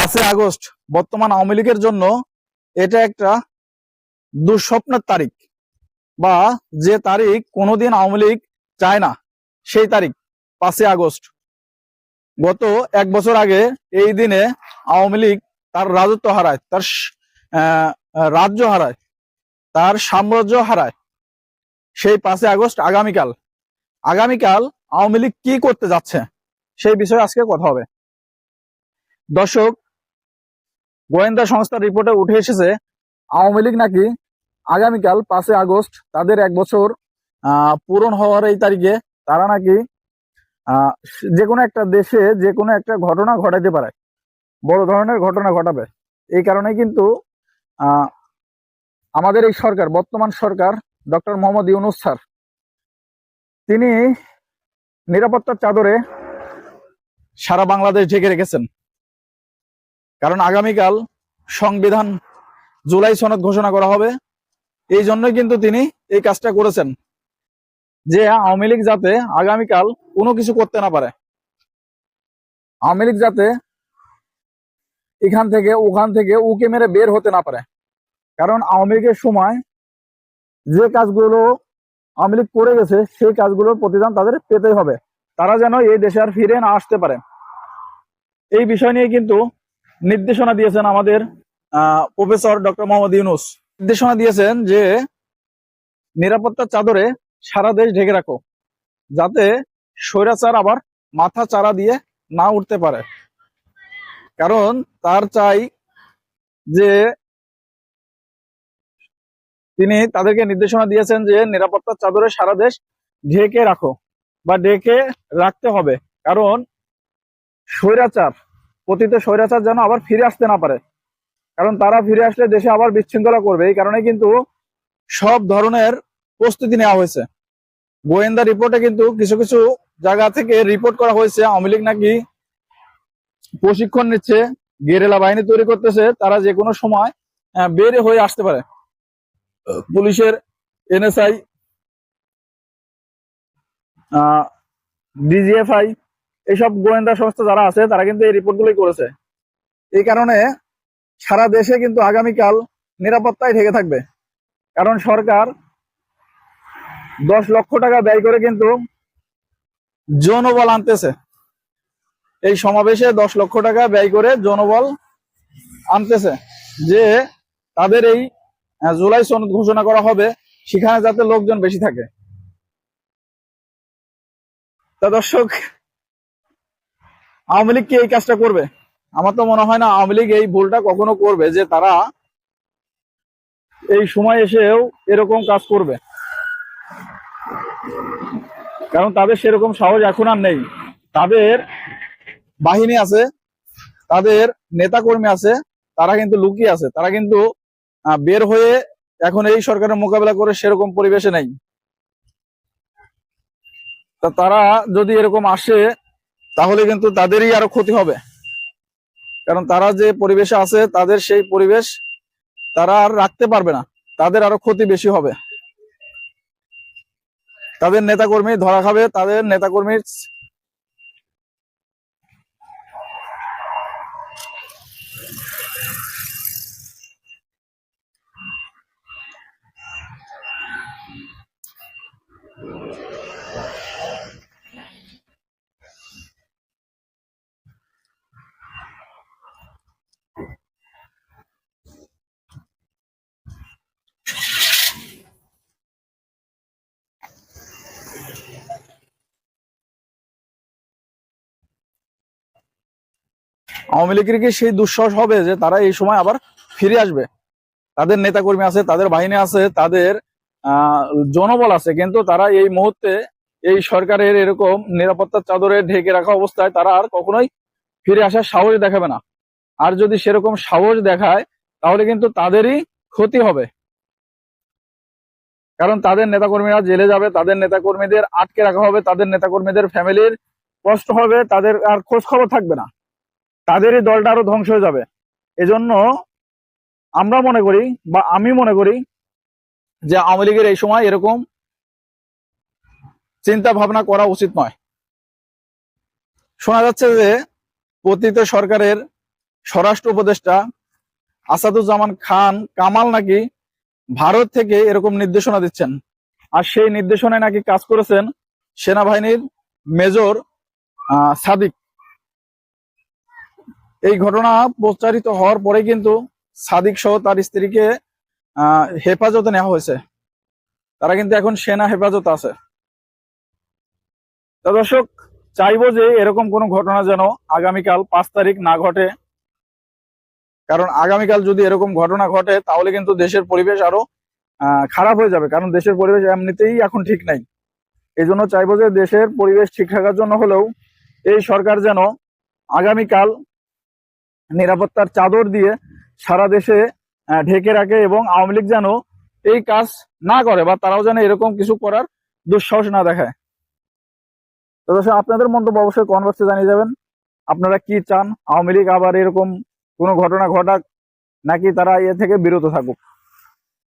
5 August বর্তমান আওয়ামী লীগের জন্য এটা একটা দুঃস্বপ্নের তারিখ, বা যে তারিখ কোনোদিন আওয়ামী লীগ চায় না, সেই তারিখ 5 আগস্ট। গত 1 বছর আগে এই দিনে আওয়ামী লীগ তার রাজত্ব হারায়, তার রাজ্য হারায়, তার সাম্রাজ্য হারায়। সেই 5 আগস্ট আগামীকাল আওয়ামী লীগ কি করতে যাচ্ছে সেই বিষয়ে আজকে কথা হবে। দর্শক, গোয়েন্দা সংস্থার রিপোর্টে উঠে এসেছে আওয়ামী লীগ নাকি আগামীকাল 5 আগস্ট তাদের 1 বছর পূরণ হওয়ার এই তারিখে তারা নাকি যে কোনো একটা দেশে যে কোনো একটা ঘটনা ঘটাইতে পারে, বড় ধরনের ঘটনা ঘটাবে। এই কারণে কিন্তু আমাদের এই সরকার, বর্তমান সরকার, ডক্টর মোহাম্মদ ইউনূস স্যার, তিনি নিরাপত্তার চাদরে সারা বাংলাদেশ ঢেকে রেখেছেন। কারণ আগামীকাল সংবিধান জুলাই সনদ ঘোষণা করা হবে। এই জন্যই কিন্তু তিনি এই কাজটা করেছেন, যে আওয়ামী লীগ যাতে আগামীকাল কোনো কিছু করতে না পারে, আওয়ামী লীগ যাতে এখান থেকে ওখান থেকে উকে মেরে বের হতে না পারে। কারণ আওয়ামী লীগের সময় যে কাজগুলো আওয়ামী লীগ করে গেছে সেই কাজগুলোর প্রতিদান তাদের পেতেই হবে। তারা যেন এই দেশে আর ফিরে না আসতে পারে, এই বিষয় নিয়ে কিন্তু নির্দেশনা দিয়েছেন আমাদের প্রফেসর ডক্টর মোহাম্মদ ইউনূস। নির্দেশনা দিয়েছেন যে নিরাপত্তার চাদরে সারা দেশ ঢেকে রাখো, যাতে স্বৈরাচার আবার মাথা চারা দিয়ে না উঠতে পারে। কারণ তার চাই যে তিনি তাদেরকে নির্দেশনা দিয়েছেন যে নিরাপত্তার চাদরে সারা দেশ ঢেকে রাখো বা ঢেকে রাখতে হবে। কারণ স্বৈরাচার, পতিত স্বৈরাচার যেন আবার ফিরে আসতে না পারে। কারণ তারা ফিরে আসলে দেশে আবার বিশৃঙ্খলা করবে। এই কারণে কিন্তু সব ধরনের প্রস্তুতি নেওয়া হয়েছে। গোয়েন্দা রিপোর্টে কিন্তু কিছু কিছু জায়গা থেকে রিপোর্ট করা হয়েছে আওয়ামী লীগ নাকি প্রশিক্ষণ নিচ্ছে, গেরিলা বাহিনী তৈরি করতেছে, তারা যে কোনো সময় বের হয়ে আসতে পারে। পুলিশের এনএসআই, ডিজিএফআই, এইসব গোয়েন্দা সংস্থা যারা আছে তারা কিন্তু এই রিপোর্টগুলোই করেছে। এই কারণে সারা দেশে কিন্তু আগামীকাল নিরাপত্তায় ঢেকে থাকবে। কারণ সরকার 10 লক্ষ টাকা ব্যয় করে কিন্তু জনবল আনতেছে। এই সমাবেশে 10 লক্ষ টাকা ব্যয় করে জনবল আনতেছে, যে তাদের এই জুলাই সনদ ঘোষণা করা হবে সেখানে যাতে লোকজন বেশি থাকে। তা দর্শক, আওয়ামী লীগ কি এই কাজটা করবে? আমার তো মনে হয় না আওয়ামী লীগ এই ভুলটা কখনো করবে, যে তারা এই সময় এসেও এরকম কাজ করবে। কারণ তাদের সেরকম সাহস এখন আর নেই। তাদের বাহিনী আছে, তাদের নেতাকর্মী আছে, তারা কিন্তু লুকিয়ে আছে, তারা কিন্তু বের হয়ে এখন এই সরকারের মোকাবেলা করে সেরকম পরিবেশে নেই। তা তারা যদি এরকম আসে তাহলে কিন্তু তাদেরই আরো ক্ষতি হবে। কারণ তারা যে পরিবেশে আছে তাদের সেই পরিবেশ তারা আর রাখতে পারবে না, তাদের আরো ক্ষতি বেশি হবে। তাদের নেতাকর্মী ধরা খাবে, তাদের নেতাকর্মীর আওয়ামী লীগের কি সেই দুঃসাহস হবে যে তারা এই সময় আবার ফিরে আসবে? তাদের নেতাকর্মী আছে, তাদের বাহিনী আছে, তাদের জনবল আছে, কিন্তু তারা এই মুহূর্তে এই সরকারের এরকম নিরাপত্তার চাদরে ঢেকে রাখা অবস্থায় তারা আর কখনোই ফিরে আসার সাহস দেখাবে না। আর যদি সেরকম সাহস দেখায় তাহলে কিন্তু তাদেরই ক্ষতি হবে। কারণ তাদের নেতাকর্মীরা জেলে যাবে, তাদের নেতাকর্মীদের আটকে রাখা হবে, তাদের নেতাকর্মীদের ফ্যামিলির কষ্ট হবে, তাদের আর খোঁজ খবর থাকবে না, তাদেরই দলটা আরো ধ্বংস হয়ে যাবে। এজন্য আমরা মনে করি, বা আমি মনে করি, যে আওয়ামী লীগের এই সময় এরকম চিন্তা ভাবনা করা উচিত নয়। শোনা যাচ্ছে যে পতিত সরকারের স্বরাষ্ট্র উপদেষ্টা আসাদুজ্জামান খান কামাল নাকি ভারত থেকে এরকম নির্দেশনা দিচ্ছেন, আর সেই নির্দেশনায় নাকি কাজ করেছেন সেনাবাহিনীর মেজর সাদিক। এই ঘটনা প্রচারিত হওয়ার পরে কিন্তু সাদিক সহ তার স্ত্রীকে হেফাজতে নেওয়া হয়েছে। তারা কিন্তু এখন সেনা হেফাজতে আছে। তো দর্শক, চাইবো যে এরকম কোনো ঘটনা যেন আগামীকাল 5 তারিখ না ঘটে, কারণ আগামীকাল যদি এরকম ঘটনা ঘটে তাহলে কিন্তু দেশের পরিবেশ আরো খারাপ হয়ে যাবে, কারণ দেশের পরিবেশ এমনিতেই এখন ঠিক নাই। এই জন্য চাইবো যে দেশের পরিবেশ ঠিক রাখার জন্য হলেও এই সরকার যেন আগামীকাল নিরাপত্তার চাদর দিয়ে সারা দেশে ঢেকে রাখে, এবং আওয়ামী লীগ যেন এই কাজ না করে, বা তারাও যেন এরকম কিছু করার দুঃসাহস না দেখায়। তো দর্শক, আপনাদের মন্তব্য অবশ্যই কমেন্ট বক্সে জানিয়ে যাবেন। আপনারা কি চান, আওয়ামী লীগ আবার এরকম কোনো ঘটনা ঘটাক নাকি তারা এ থেকে বিরত থাকুক?